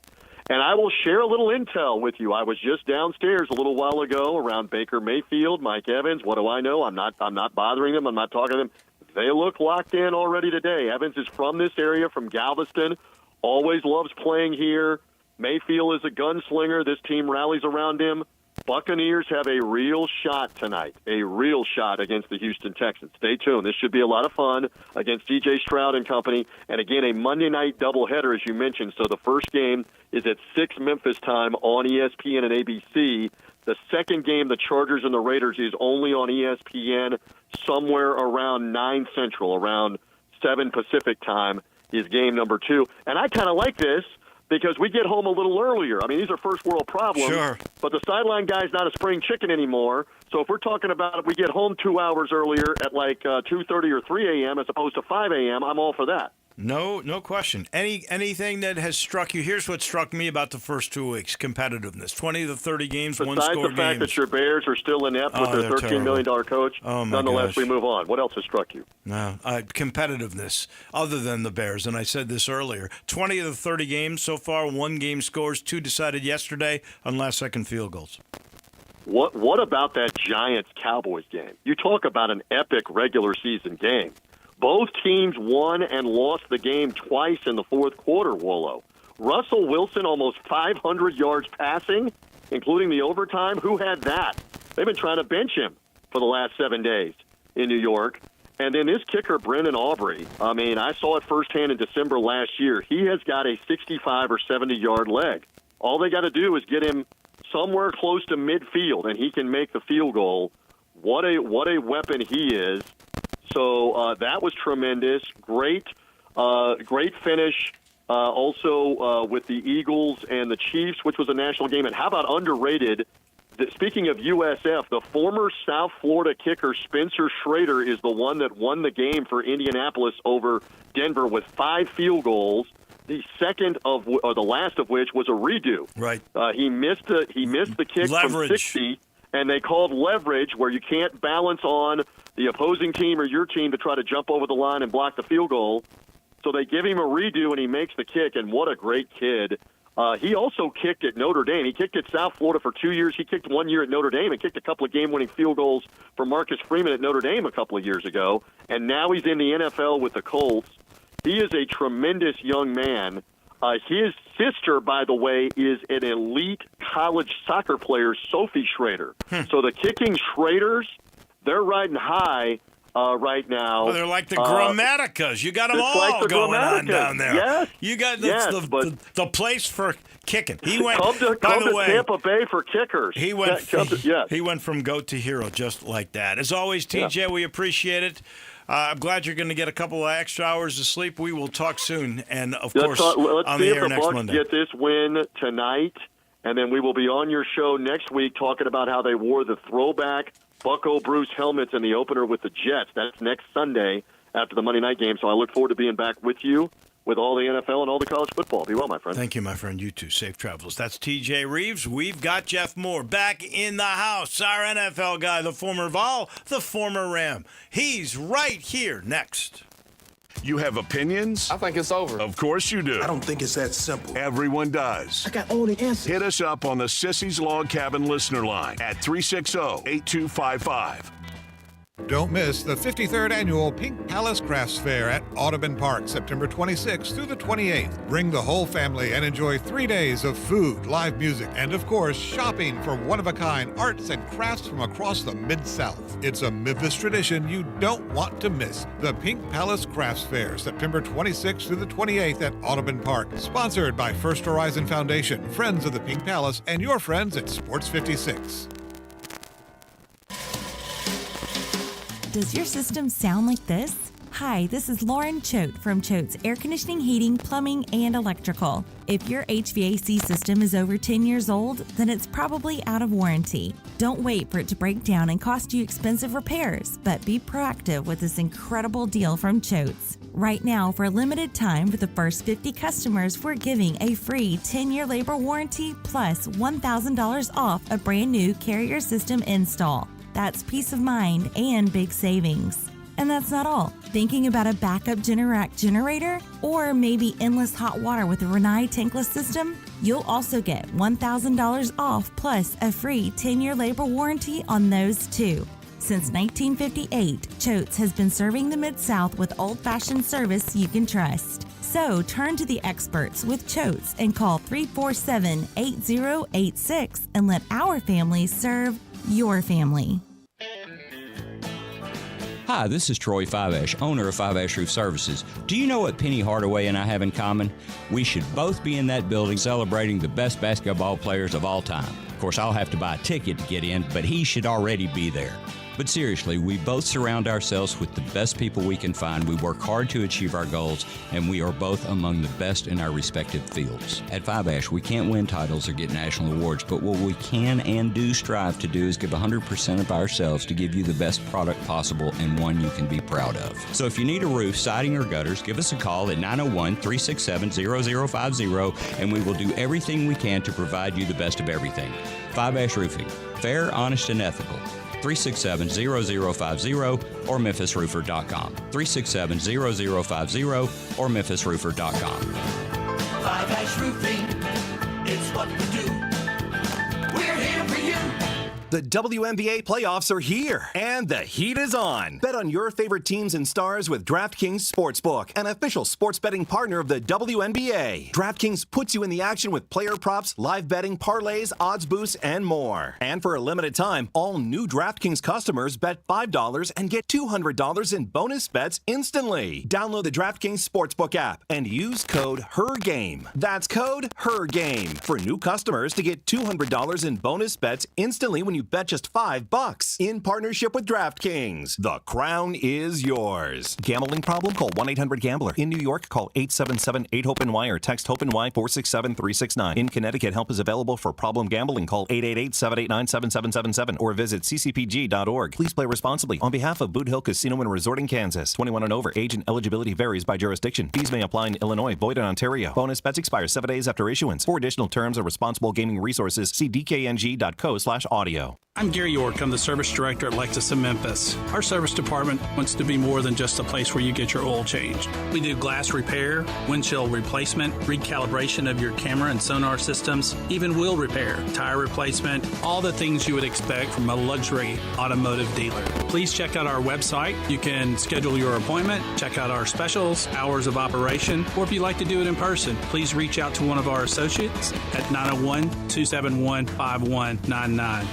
And I will share a little intel with you. I was just downstairs a little while ago around Baker Mayfield, Mike Evans. What do I know? I'm not bothering them. I'm not talking to them. They look locked in already today. Evans is from this area, from Galveston, always loves playing here. Mayfield is a gunslinger. This team rallies around him. Buccaneers have a real shot tonight, a real shot against the Houston Texans. Stay tuned. This should be a lot of fun against C.J. Stroud and company. And, again, a Monday night doubleheader, as you mentioned. So the first game is at 6 Memphis time on ESPN and ABC. The second game, the Chargers and the Raiders, is only on ESPN somewhere around 9 Central, around 7 Pacific time is game number 2. And I kind of like this, because we get home a little earlier. I mean, these are first world problems. Sure. But the sideline guy's not a spring chicken anymore. So if we're talking about if we get home 2 hours earlier at like 2:30 or 3 a.m. as opposed to 5 a.m., I'm all for that. No question. Anything that has struck you? Here's what struck me about the first 2 weeks: competitiveness. 20 to 30 games, Besides one-score the fact games. that your Bears are still inept with their $13 million coach, nonetheless, we move on. What else has struck you? No, competitiveness, other than the Bears. And I said this earlier. 20 of the 30 games so far, 1 game scores, 2 decided yesterday on last-second field goals. What about that Giants-Cowboys game? You talk about an epic regular season game. Both teams won and lost the game twice in the fourth quarter, Wolo. Russell Wilson almost 500 yards passing, including the overtime. Who had that? They've been trying to bench him for the last 7 days in New York. And then this kicker, Brendan Aubrey, I mean, I saw it firsthand in December last year. He has got a 65 or 70-yard leg. All they got to do is get him somewhere close to midfield, and he can make the field goal. What a weapon he is. So that was tremendous. Great finish also with the Eagles and the Chiefs, which was a national game. And how about underrated? Speaking of USF, the former South Florida kicker Spencer Schrader is the one that won the game for Indianapolis over Denver with 5 field goals. The last of which was a redo. Right. He missed the kick Leverage. from 60, and they called leverage, where you can't balance on the opposing team or your team to try to jump over the line and block the field goal. So they give him a redo, and he makes the kick, and what a great kid. He also kicked at Notre Dame. He kicked at South Florida for 2 years. He kicked 1 year at Notre Dame and kicked a couple of game-winning field goals for Marcus Freeman at Notre Dame a couple of years ago. And now he's in the NFL with the Colts. He is a tremendous young man. His sister, by the way, is an elite college soccer player, Sophie Schrader. So the kicking Schraders, they're riding high right now. Well, they're like the Grammaticas. You got them all like the going on Grammaticas. down there. Yes. You got the place for kicking. He went. Come to Tampa Bay for kickers. He went from goat to hero just like that. As always, TJ, we appreciate it. I'm glad you're going to get a couple of extra hours of sleep. We will talk soon, and of course, on the air next Monday. Let's see if the Bucs get this win tonight, and then we will be on your show next week talking about how they wore the throwback Bucco Bruce helmets in the opener with the Jets. That's next Sunday after the Monday night game. So I look forward to being back with you with all the NFL and all the college football. Be well, my friend. Thank you, my friend. You too. Safe travels. That's TJ Reeves. We've got Jeff Moore back in the house. Our NFL guy, the former Vol, the former Ram. He's right here next. You have opinions? I think it's over. Of course you do. I don't think it's that simple. Everyone does. I got all the answers. Hit us up on the Sissy's Log Cabin listener line at 360-8255. Don't miss the 53rd Annual Pink Palace Crafts Fair at Audubon Park, September 26th through the 28th. Bring the whole family and enjoy 3 days of food, live music, and of course, shopping for one-of-a-kind arts and crafts from across the Mid-South. It's a Memphis tradition you don't want to miss. The Pink Palace Crafts Fair, September 26th through the 28th at Audubon Park. Sponsored by First Horizon Foundation, Friends of the Pink Palace, and your friends at Sports 56. Does your system sound like this? Hi, this is Lauren Choate from Choate's Air Conditioning, Heating, Plumbing, and Electrical. If your HVAC system is over 10 years old, then it's probably out of warranty. Don't wait for it to break down and cost you expensive repairs, but be proactive with this incredible deal from Choate's. Right now, for a limited time, for the first 50 customers, we're giving a free 10-year labor warranty plus $1,000 off a brand new Carrier system install. That's peace of mind and big savings. And that's not all. Thinking about a backup Generac generator or maybe endless hot water with a Rinnai tankless system? You'll also get $1,000 off plus a free 10-year labor warranty on those too. Since 1958, Choate's has been serving the Mid-South with old-fashioned service you can trust. So turn to the experts with Choate's and call 347-8086 and let our family serve your family. Hi, this is Troy Fiveash, owner of Fiveash Roof Services. Do you know what Penny Hardaway and I have in common? We should both be in that building celebrating the best basketball players of all time. Of course, I'll have to buy a ticket to get in, but he should already be there. But seriously, we both surround ourselves with the best people we can find. We work hard to achieve our goals, and we are both among the best in our respective fields. At Five Ash, we can't win titles or get national awards, but what we can and do strive to do is give 100% of ourselves to give you the best product possible and one you can be proud of. So if you need a roof, siding, or gutters, give us a call at 901-367-0050, and we will do everything we can to provide you the best of everything. Five Ash Roofing. Fair, honest, and ethical. 367-0050 or memphisroofer.com. 367-0050 or memphisroofer.com. Five Ash Roofing, it's what we do. We're here for you. The WNBA playoffs are here, and the heat is on. Bet on your favorite teams and stars with DraftKings Sportsbook, an official sports betting partner of the WNBA. DraftKings puts you in the action with player props, live betting, parlays, odds boosts, and more. And for a limited time, all new DraftKings customers bet $5 and get $200 in bonus bets instantly. Download the DraftKings Sportsbook app and use code HERGAME. That's code HERGAME for new customers to get $200 in bonus bets instantly when you bet just $5 in partnership with DraftKings. The crown is yours. Gambling problem? Call 1-800-GAMBLER. In New York, call 877-8-HOPE-NY or text HOPE-NY 467-369. In Connecticut, help is available for problem gambling. Call 888-789-7777 or visit ccpg.org. Please play responsibly. On behalf of Boot Hill Casino and Resort in Kansas, 21 and over. Age and eligibility varies by jurisdiction. Fees may apply in Illinois. Void in Ontario. Bonus bets expire 7 days after issuance. For additional terms and responsible gaming resources, see dkng.co/audio. I'm Gary York. I'm the service director at Lexus in Memphis. Our service department wants to be more than just a place where you get your oil changed. We do glass repair, windshield replacement, recalibration of your camera and sonar systems, even wheel repair, tire replacement, all the things you would expect from a luxury automotive dealer. Please check out our website. You can schedule your appointment, check out our specials, hours of operation, or if you'd like to do it in person, please reach out to one of our associates at 901-271-5199.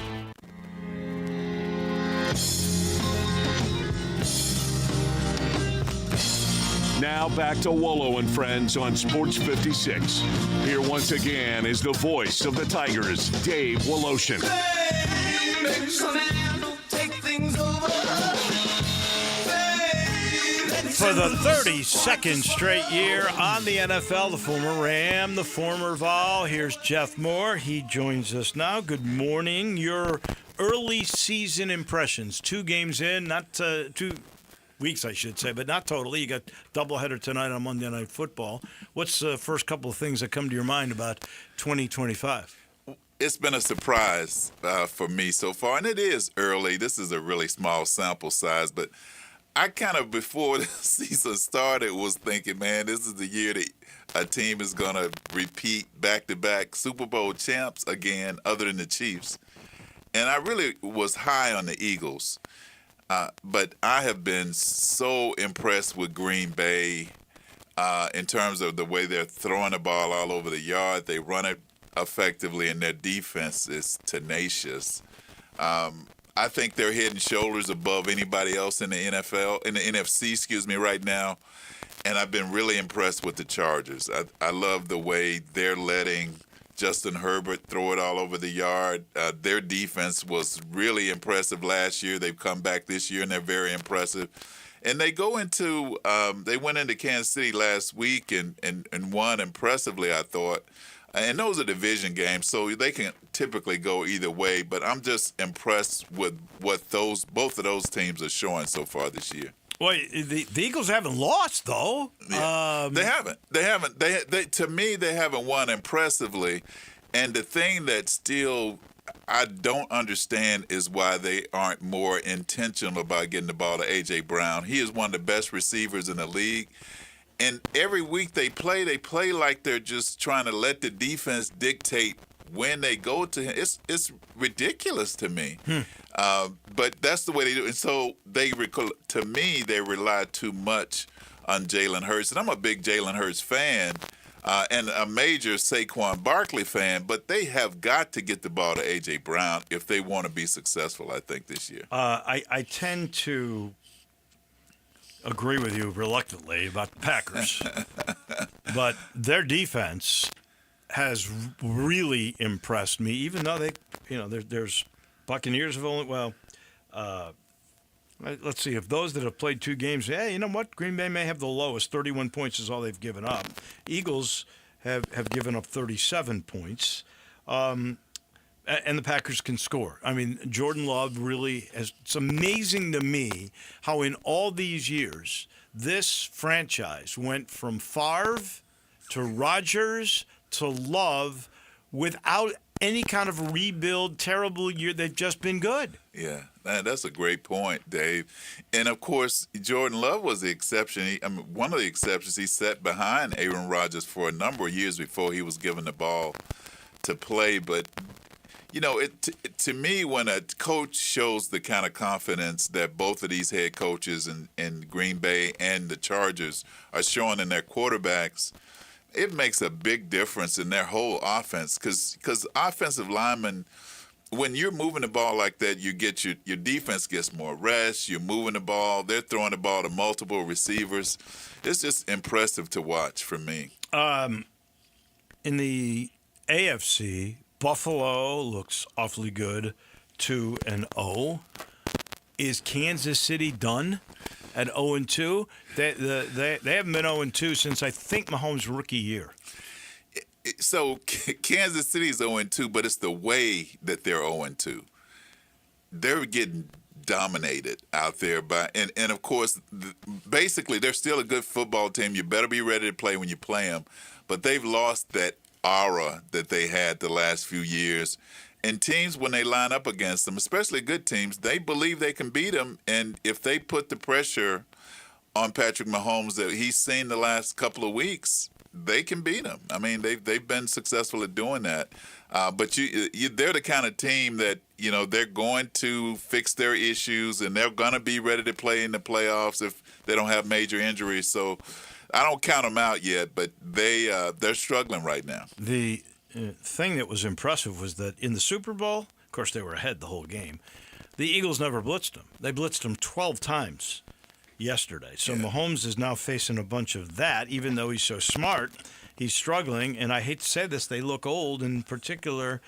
Now back to Wolo and Friends on Sports 56. Here once again is the voice of the Tigers, Dave Woloshin. For the 32nd straight year on the NFL, the former Ram, the former Vol, here's Jeff Moore. He joins us now. Good morning. Your early season impressions. 2 games in, not 2 weeks, I should say, but not totally. You got doubleheader tonight on Monday Night Football. What's the first couple of things that come to your mind about 2025? It's been a surprise for me so far, and it is early. This is a really small sample size, but I kind of, before the season started, was thinking, man, this is the year that a team is going to repeat back-to-back Super Bowl champs again, other than the Chiefs. And I really was high on the Eagles. But I have been so impressed with Green Bay in terms of the way they're throwing the ball all over the yard. They run it effectively, and their defense is tenacious. I think they're head and shoulders above anybody else in the NFC, right now. And I've been really impressed with the Chargers. I love the way they're letting Justin Herbert throw it all over the yard. Their defense was really impressive last year. They've come back this year, and they're very impressive. And they went into Kansas City last week and won impressively, I thought. And those are division games, so they can typically go either way. But I'm just impressed with what both of those teams are showing so far this year. Well, the Eagles haven't lost, though. Yeah. They haven't. To me, they haven't won impressively. And the thing that still I don't understand is why they aren't more intentional about getting the ball to A.J. Brown. He is one of the best receivers in the league. And every week they play like they're just trying to let the defense dictate when they go to him. It's ridiculous to me. But that's the way they do it. And so to me, they rely too much on Jalen Hurts. And I'm a big Jalen Hurts fan and a major Saquon Barkley fan, but they have got to get the ball to A.J. Brown if they want to be successful, I think, this year. I tend to agree with you reluctantly about the Packers. But their defense has really impressed me, even though there's Buccaneers have only, let's see, if those that have played 2 games, hey, you know what? Green Bay may have the lowest. 31 points is all they've given up. Eagles have given up 37 points. And the Packers can score. I mean, Jordan Love really has. It's amazing to me how in all these years, this franchise went from Favre to Rodgers to Love without any kind of rebuild, terrible year. They've just been good. Yeah, that's a great point, Dave. And, of course, Jordan Love was the exception. One of the exceptions. He sat behind Aaron Rodgers for a number of years before he was given the ball to play. But, you know, to me, when a coach shows the kind of confidence that both of these head coaches in Green Bay and the Chargers are showing in their quarterbacks, it makes a big difference in their whole offense because offensive linemen, when you're moving the ball like that, you get your defense gets more rest. You're moving the ball. They're throwing the ball to multiple receivers. It's just impressive to watch for me. In the AFC, Buffalo looks awfully good, 2-0. Is Kansas City done at 0-2? They haven't been 0-2 since I think Mahomes' rookie year. So Kansas City is 0-2, but it's the way that they're 0-2. They're getting dominated out there and of course, basically they're still a good football team. You better be ready to play when you play them, but they've lost that aura that they had the last few years. And teams, when they line up against them, especially good teams, they believe they can beat them. And if they put the pressure on Patrick Mahomes that he's seen the last couple of weeks, they can beat him. I mean, they've been successful at doing that. But they're the kind of team that, you know, they're going to fix their issues and they're going to be ready to play in the playoffs if they don't have major injuries. So I don't count them out yet, but they're struggling right now. The thing that was impressive was that in the Super Bowl, of course, they were ahead the whole game. The Eagles never blitzed them. They blitzed them 12 times yesterday. So Mahomes is now facing a bunch of that, even though he's so smart. He's struggling, and I hate to say this, they look old, in particular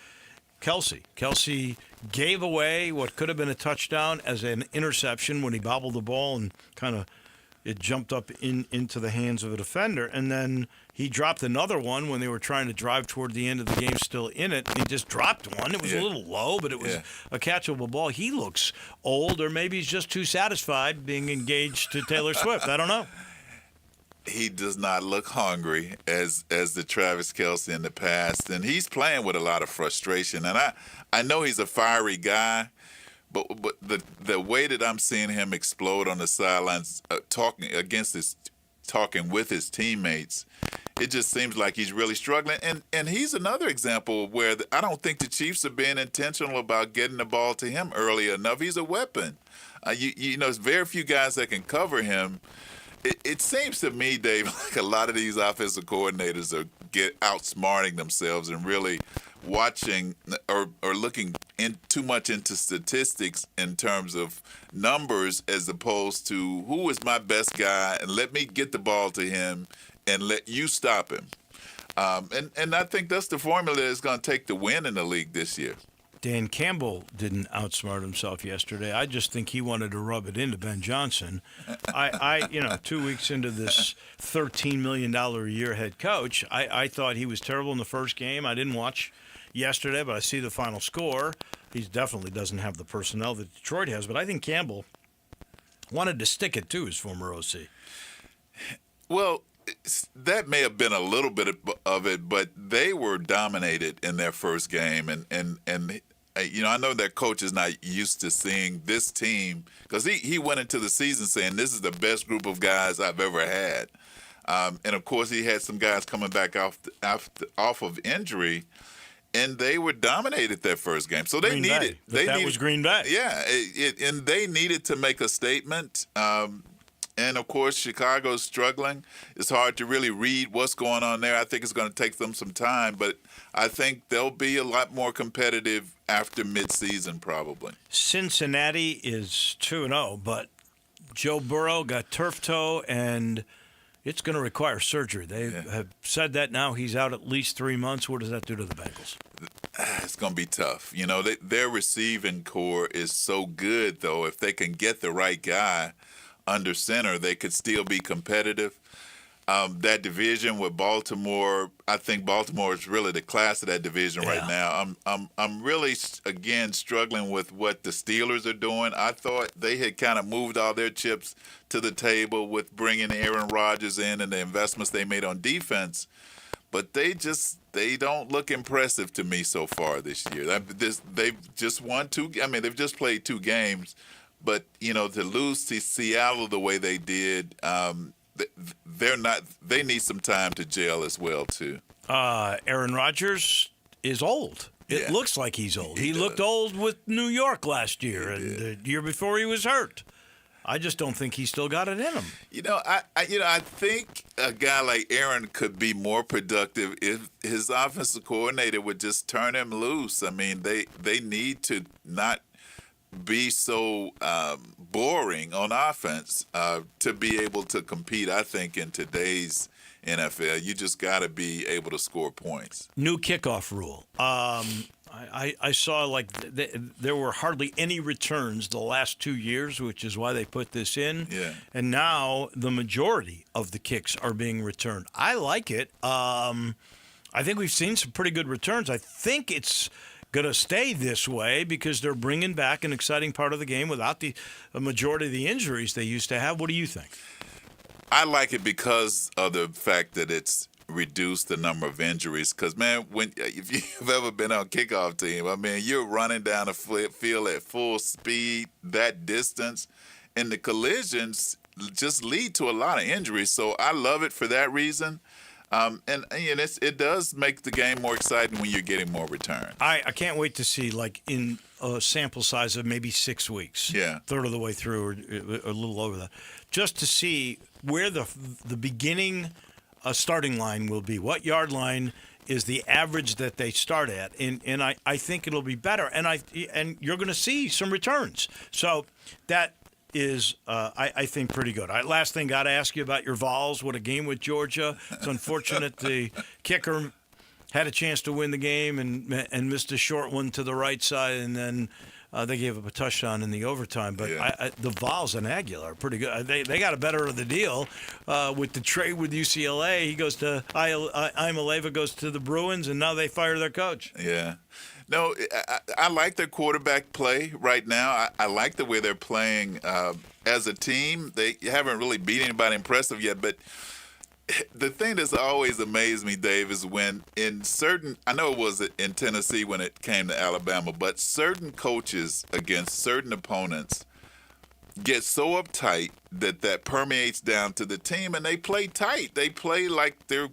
Kelsey. Kelsey gave away what could have been a touchdown as an interception when he bobbled the ball and kind of it jumped up into the hands of a defender. And then he dropped another one when they were trying to drive toward the end of the game, still in it. He just dropped one. It was a little low, but it was a catchable ball. He looks old, or maybe he's just too satisfied being engaged to Taylor Swift. I don't know. He does not look hungry as the Travis Kelce in the past, and he's playing with a lot of frustration. And I know he's a fiery guy, but the way that I'm seeing him explode on the sidelines, talking with his teammates, it just seems like he's really struggling. And he's another example where I don't think the Chiefs are being intentional about getting the ball to him early enough. He's a weapon. You know, there's very few guys that can cover him. It seems to me, Dave, like a lot of these offensive coordinators are outsmarting themselves and really watching or looking too much into statistics in terms of numbers as opposed to who is my best guy and let me get the ball to him and let you stop him. And I think that's the formula that's going to take the win in the league this year. Dan Campbell didn't outsmart himself yesterday. I just think he wanted to rub it into Ben Johnson. I 2 weeks into this $13 million a year head coach, I thought he was terrible in the first game. I didn't watch yesterday, but I see the final score. He definitely doesn't have the personnel that Detroit has, but I think Campbell wanted to stick it to his former OC. Well, that may have been a little bit of it, but they were dominated in their first game, and you know, I know that coach is not used to seeing this team because he went into the season saying this is the best group of guys I've ever had, and of course he had some guys coming back off of injury, and they were dominated that first game. So they needed that was Green Bay. Yeah, and they needed to make a statement. And, of course, Chicago's struggling. It's hard to really read what's going on there. I think it's going to take them some time, but I think they'll be a lot more competitive after midseason probably. Cincinnati is 2-0, but Joe Burrow got turf toe, and it's going to require surgery. They have said that now he's out at least 3 months. What does that do to the Bengals? going to be tough. You know, their receiving core is so good, though. If they can get the right guy under center, they could still be competitive. That division with Baltimore, I think Baltimore is really the class of that division right now. I'm really again struggling with what the Steelers are doing. I thought they had kind of moved all their chips to the table with bringing Aaron Rodgers in and the investments they made on defense, but they don't look impressive to me so far this year. They've just won they've just played 2 games, but you know, to lose to Seattle the way they did. They need some time to gel as well too. Aaron Rodgers is old. It looks like he's old. He looked old with New York last year and the year before he was hurt. I just don't think he's still got it in him. You know, I think a guy like Aaron could be more productive if his offensive coordinator would just turn him loose. I mean, they need to not be so boring on offense to be able to compete. I think in today's NFL, you just got to be able to score points. New kickoff rule. I saw there were hardly any returns the last 2 years, which is why they put this in. Yeah. And now the majority of the kicks are being returned. I like it. I think we've seen some pretty good returns. I think it's going to stay this way because they're bringing back an exciting part of the game without a majority of the injuries they used to have. What do you think? I like it because of the fact that it's reduced the number of injuries. Because, man, if you've ever been on a kickoff team, I mean, you're running down the field at full speed, that distance, and the collisions just lead to a lot of injuries. So I love it for that reason. And it does make the game more exciting when you're getting more return. I can't wait to see, in a sample size of maybe 6 weeks, third of the way through or a little over that, just to see where the beginning starting line will be. What yard line is the average that they start at? And I think it'll be better. And you're going to see some returns. So that is, I think, pretty good. Last thing, got to ask you about your Vols. What a game with Georgia. It's unfortunate the kicker had a chance to win the game and missed a short one to the right side, and then they gave up a touchdown in the overtime. But the Vols and Aguilar are pretty good. They got a better of the deal with the trade with UCLA. He goes to Imaleva goes to the Bruins, and now they fire their coach. Yeah. No, I like their quarterback play right now. I like the way they're playing as a team. They haven't really beat anybody impressive yet, but the thing that's always amazed me, Dave, is when I know it was in Tennessee when it came to Alabama, but certain coaches against certain opponents get so uptight that permeates down to the team, and they play tight. They play like they're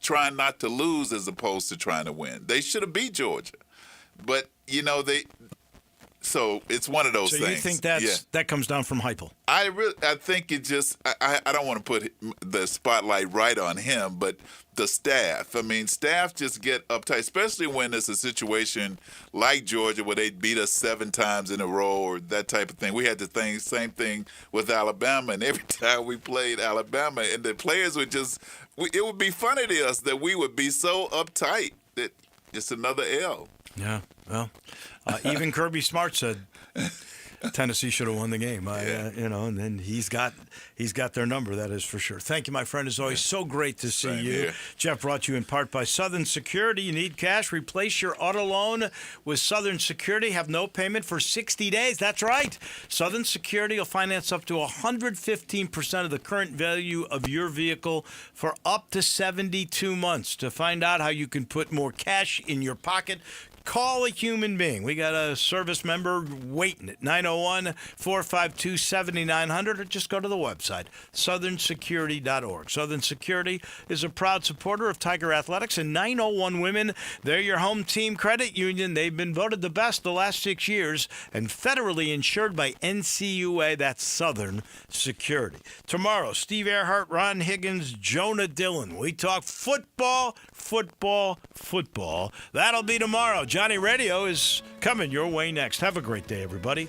trying not to lose as opposed to trying to win. They should have beat Georgia. But, so it's one of those things. So you think that comes down from Heupel? I think it just, I don't want to put the spotlight right on him, but the staff. I mean, staff just get uptight, especially when it's a situation like Georgia where they beat us 7 times in a row or that type of thing. We had the same thing with Alabama, and every time we played Alabama, and the players would it would be funny to us that we would be so uptight that it's another L. Yeah, well, even Kirby Smart said Tennessee should have won the game. And then he's got their number. That is for sure. Thank you, my friend. As always, so great to see you. Here. Jeff brought you in part by Southern Security. You need cash? Replace your auto loan with Southern Security. Have no payment for 60 days. That's right. Southern Security will finance up to 115% of the current value of your vehicle for up to 72 months. To find out how you can put more cash in your pocket, call a human being. We got a service member waiting at 901-452-7900, or just go to the website, southernsecurity.org. Southern Security is a proud supporter of Tiger Athletics, and 901 Women, they're your home team credit union. They've been voted the best the last 6 years and federally insured by NCUA. That's Southern Security. Tomorrow, Steve Earhart, Ron Higgins, Jonah Dillon. We talk football. That'll be tomorrow. Johnny Radio is coming your way next. Have a great day, everybody.